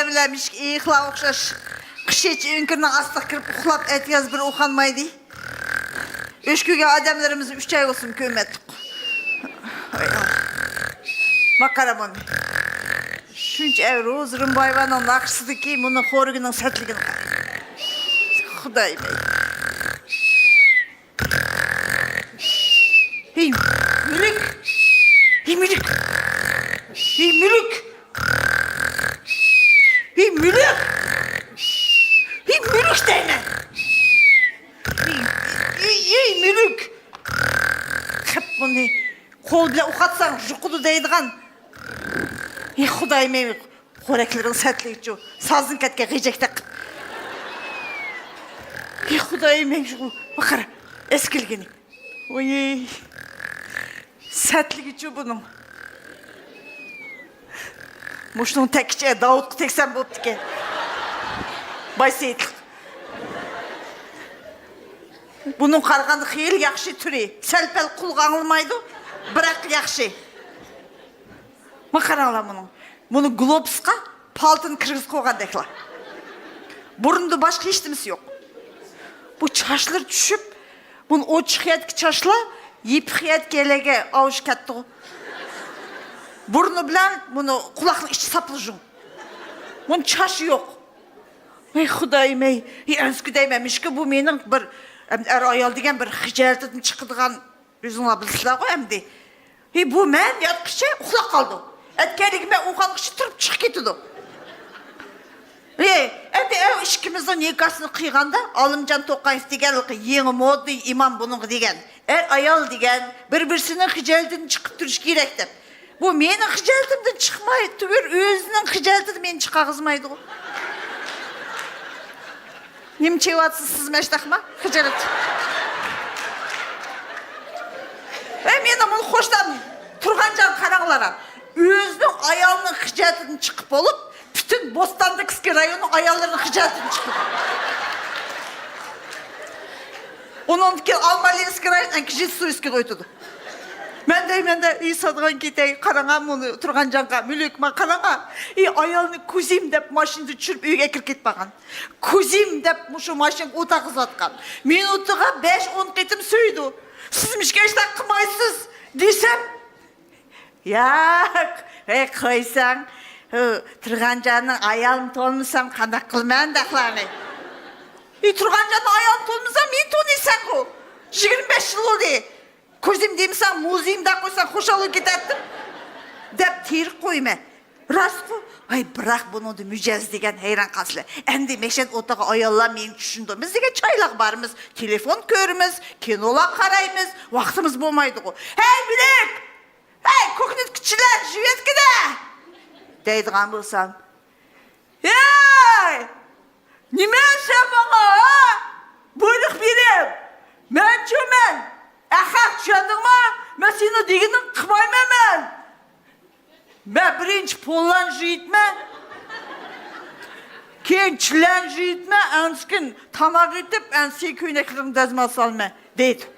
bilemiş ki ihla okşaş. Kışeç ünkürünün astık kırıp uxlap etiyaz bir uxanmaydı. Üç güge adamlarımızı 3 ay olsun kömettik. Makaram onu. Şunç evroz Rımbayvan'ın nakşıdı ki bunun horugunun sertliğini kaydı. Xuday bey. Hey mülük. Hey mülük. Hey mülük. Hey mülük. Hey mülük dene. Hey mülük. Hep bunu kol bile uqatsan juqudu deydigan. Ey Xuday mey xoraklarың сәтлік жо. Сазын кәтке ғижектек. Ей Xuday mey жо. Бақара, ескілгені. Ой, сәтлігі жо бұның. Мұшының тәкіше Дауытқы тексен болыпты ке. Байсейтлік. Бұның қарғанды қиыл яқшы түрі. Сәл-пәл құлға аңылмайды, бірақ яқшы. Мақараңла мұның. Мұны глобусқа палтын кіргіз қойған декла. Бұрынды башқа ештімісі жоқ. Бұл чашылыр түшіп, бұның очы қиятки чашыла, еп қиятки әлеге ауыш кәтті ғой. Бұрыны білән, мұны құлақның іші сапылы жұң. Мұның чашы жоқ. Ей Xuday мей, әнскідейме, мішкі бұл менің бір әр аял деген бір хижалтыдың шықыдыған өзіңла білсіла ғой әмді. Бұл мән ятқыше ұқлақ қалды. Әткерігіме оған қышы тұрып шық кетуді. Әнді ішкіміздің некасыны қиғанда Алымжан Тоқаев деген еңі моды имам бұныңғы деген. Әр аял деген бір-бірсінің хижалтыдың шықып тұрыш керек деп. Бұл менің хижалтымдың шықмай, түгір өзінің хижалтыды мен шықағызмайды ғой. Нем чеватсыз сіз мәштақ ма? Хижалты. Мені мұны қоштан тұрған жан қараңлара. Өзінің аялының хижатыдың шығып болып, бүтін Бостандық іске районың аяларының хижатыдың шығып. Оның кен Алмалинский район әнкі Жетісуйский қойтыды. Мәнде, садыған кетей, қараңа мұны тұрған жанға, мүлік ма қараңа. Аялыны көзем деп машинды жүріп үйге кіркет баған. Көзем деп мұшы машин ота қызатқан. Минутыға 5-10 кетім сөйді. Сіз мішкештақ қымайсыз десем, яқ, қойсаң, тұрған жанның аялын толмысам, қандақ қылмән дақланы. Тұрған жанның аялын толмысам, мен тонесаң қо. 25 жыл олды. Көзім деймісаң, музейімді қойсаң, қошалы кететтім. Деп терік қойме. Рас қо? Бірақ бұныңды мүжәз деген хайран қасылы. Әнді мешен отаға аялла мен түшінді. Біз деген чайлақ барымыз, телефон көріміз, кинола қараймыз, уақытымыз болмайды ғой. Білек! Көкінет күтшілер, жүйет кеді! Дейдіған болсам. Немен шамаңа, бұйрық берем. Мен чөмен, әқақ жандың ма, мен сені дегенің қымаймамен. Мен бірінші полан жийтме, кен чілен жийтме, әнскін тамақ етіп, әнсей көйнекілерін дәзма салме, дейді.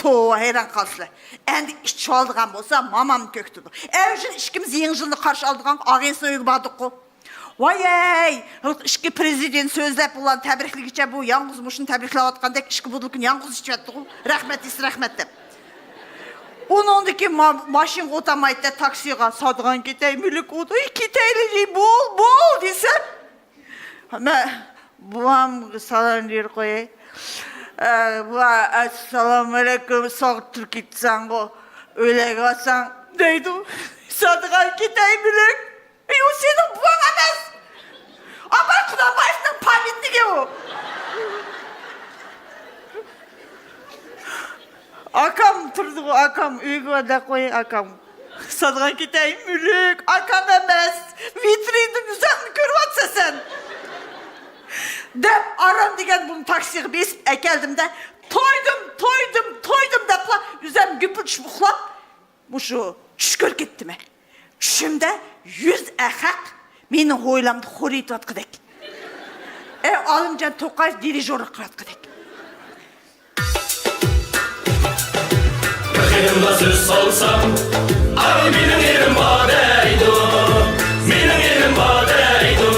Тоға хайран қалсылы. Әнді ішчі алдыған болса, мамам көктіді. Әвжін ішкіміз ең жылды қаршы алдыған ағенсін өйгі бадық қо. Ой, ішкі президент сөзләп болан тәбіріклігіче бұл яңғыз мұшын тәбірлік атқандек ішкі бұдылкін яңғыз ішчі әтті қол. Рахмет, есі рахмет деп. Оныңды ке машин отамайды таксиға садыған кетей, мүлік оды, кетейлі бол, десем. Бұам салан дер қойай. Ассаламу алейкум, соғып тұр кетсің ғо, өлеге басаң, дейді, садыған кетей мүлік. О, сенің бұған әмес. Абай Құдабаевтың памятнигі о. Акам тұрды ғой, акам, үйге бада қой, акам. Садыған кетей мүлік, акам әмес, витриндің үзәңді көріп атса сен. Деп арам деген бұны таксиға бесіп әкелдім де, тойдым депла, үзәм гүпіл шұқлап, мұшы түшкөр кетті ме. Түшімді 100 әқақ менің ойламды қор етіп атқыдек. Алымжан Тоқаев дирижер қыратқыдек. Қиынға сөз салсам, ай менің ерім бадайды, менің ерім бадайды.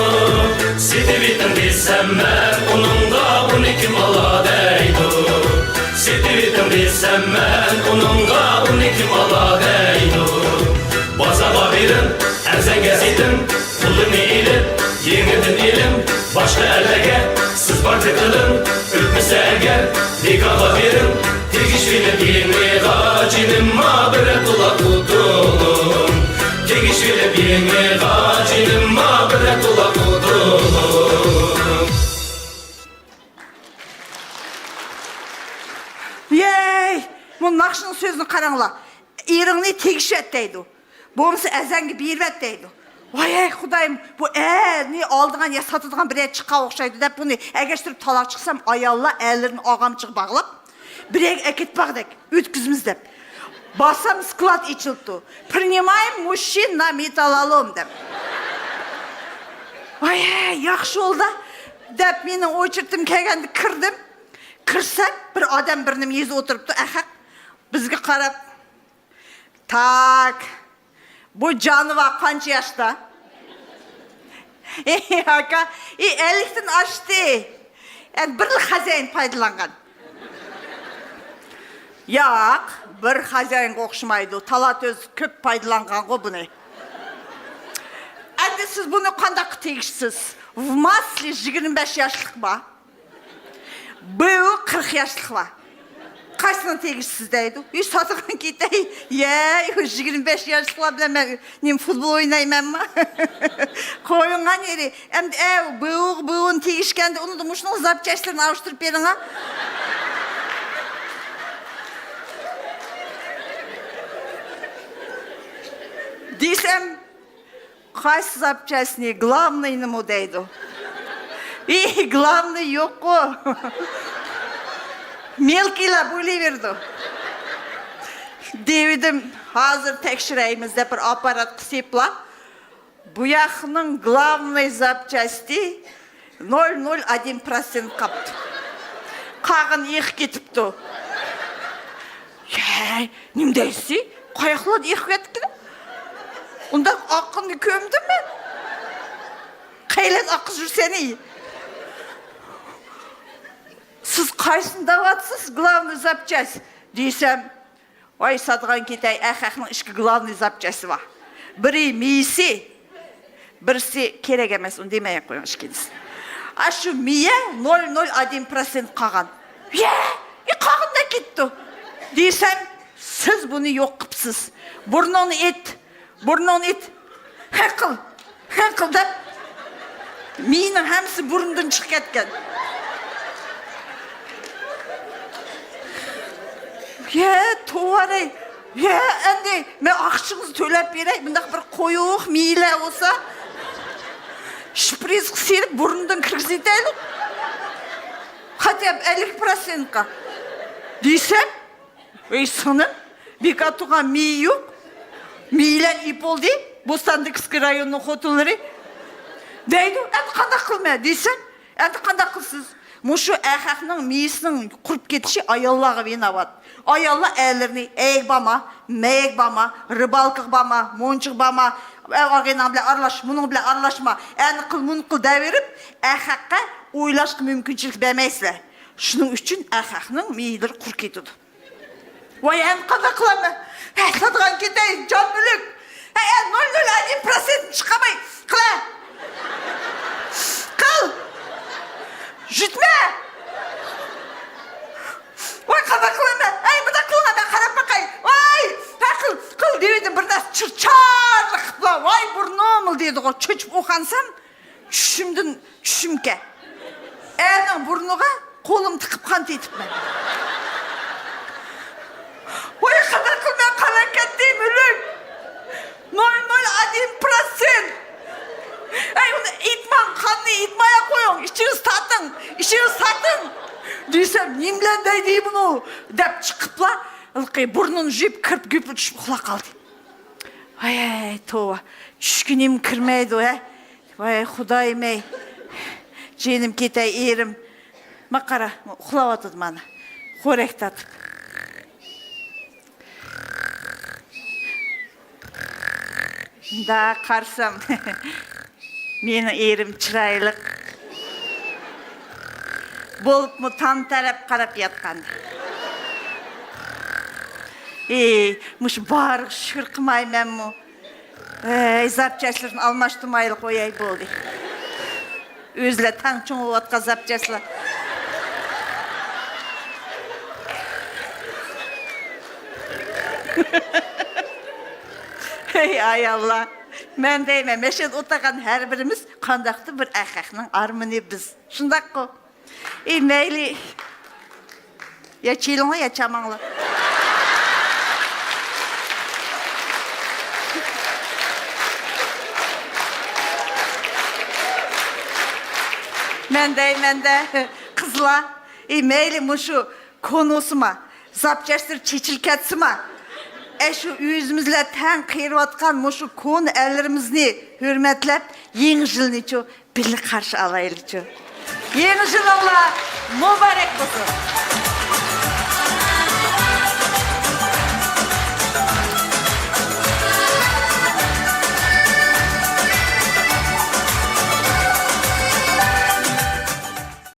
bilsem ben onunla 12 mala deydu. Setividim bilsem ben onunla 12 mala deydu. Bazağa verin, erzen gezidim, pulunu ilim, yenidin ilim, başka erlege, siz parti kılın, ötmese eğer, nikaha verin, tegiş verip yeni gacinin mağbire tula tutulun. Tegiş verip yeni gacinin mağbire tula tutulun. Yey, bu nakşının sözünü karangla. İrini tegiş et deydi. Болмаса әзәңге бербәт дейді. Ой, Құдайым, bu не алдыған, я сатыдыған бір чыққа оқшайды деп, бұны әгештіріп талақ шықсам, аялла әлірін ағамчық бағылап, бір әкет бағдек, өткізіміз деп. Басам склад ичілді. Принимаем мужчин на металлолом деп. Ой, яқшы олда деп, менің очыртым кәгенді кірдім. Кірсәк, бір адам бірінім езі отырыпты, әхақ, бізге қарап. Так, bu canıva kaç yaşta? Aka, elikten açtı. Yani bir xazayn paydalangan. Yok, bir xazayn okşumaydı. Talat öz köp paydalangan o bunu. Endi siz bunu kandak tegişsiz. В масле 25 yaşlık var. Bu 40 yaşlık var. Kaçsına tegişsiz deydi? Üç satırın gitey. 25 yaşlıkla bilen ben futbol oynayayım ama. Koyungan yeri. Hem de buğun tegişken de onu da muşunun zapçaşlarını avuşturup verin ha. Desem, kaç zapçasını главныйны mı deydi? Главный yok o. Melkiyle buluverdi. Devidim, hazır tekşireyimizde bir aparat kısıpla. Bu yakının главный запчасти 0,01% kaptı. Kağın yık getipti. Nем deysi? Kayakla yık getipti. Onda akını kömdü mü? Kaylet akı жүrsені. Siz kaysında vatsız главный запчасть desem, ой сатыған кетей әқақның ішкі главный запчасті var. Бірі мейісі, бірісі керек емес, onu demeye koyun ішкеніз. Şu miye 0,01% қаған. Қағында кетті. Desem, siz bunu yok kıpsız. Burnunu et. Hınkıl деп, miyinin hemsi burnundan çık ketken. Tuvarey. Endi, men ақшыңызды төлеп берей, мындақ бір қойуық мейлі olsa, шприц қысырып, бұрындан кіргізетелік. Хотя 50%-қа. Дейсем, сынып, бекатуға мей yok. Meylен ip oldu, Bostandıkski rayonunun xotunları. Deydi, әнді қандақ қылма, дейсем, әнді қандақ қылсыз. Мушу әқақның мейісінің құрып кетіші аяллаға бен авады. Аялла әлірні әйг бама, мәйг бама, рыбалқық бама, мончық бама, ағайнан біле аралаш, мұның біле аралашма, әні қыл, мұны қыл дәверіп, әқаққа ойлашқы мүмкіншілік бәмейсілі. Шының үшін әқақның мейілер құр кетуді. Ой, әні қанда қыламы? Сатыған кетей, жан мүлік. 0,01% шықамай, қыла. Қыл. Жүтме. Ой, қанда қылама. Бұда қылға, мен қарап бақай. Ой, қыл дейді, бірдас чырчарлық. Ой, бұрномыл дейді ғой. Чөчіп оқансам, түшімке. Әнің бұрныға қолым тықып қан тетіп мен. Ой, қанда қылма, қала кәттей мүлік. 0,01%. Onu itman, kanını itmaya koyun. İşini satın. Desem, немлен deydi bunu? Dep çıkıpla, burnunu jüp, kırp güpü düşüp kula kaldı. Ay, tova. Düşkünüm kırmaydı o, he. Vay, Xudayım, ey. Jenim ketey, erim. Makara, kula vatıdı bana. Korek tadı. Da, karsam. Meni erim çıraylık. Болupmu tam taraf karap yatkandı. Muş barık şükür kımaymen mu? Zapçasların almaştırmaylı koyay boldu. Özle tan çoğu otka zapçaslar. Ay Allah. Men deyme, meşet otagan her birimiz kandaktı bir erkeknin armını biz. Şundak ko. Meyli. Ya çiğlinle ya çamanla. Men de kızla. Meyli muşu konusuma. Zapçastır çiçilketsima. Şu yüzümüzle ten kıyırvatkan muşu kon ellerimizni hürmetlep yeni jılını birlik karşı alaylı. Yeni jıl Allah mübarek olsun.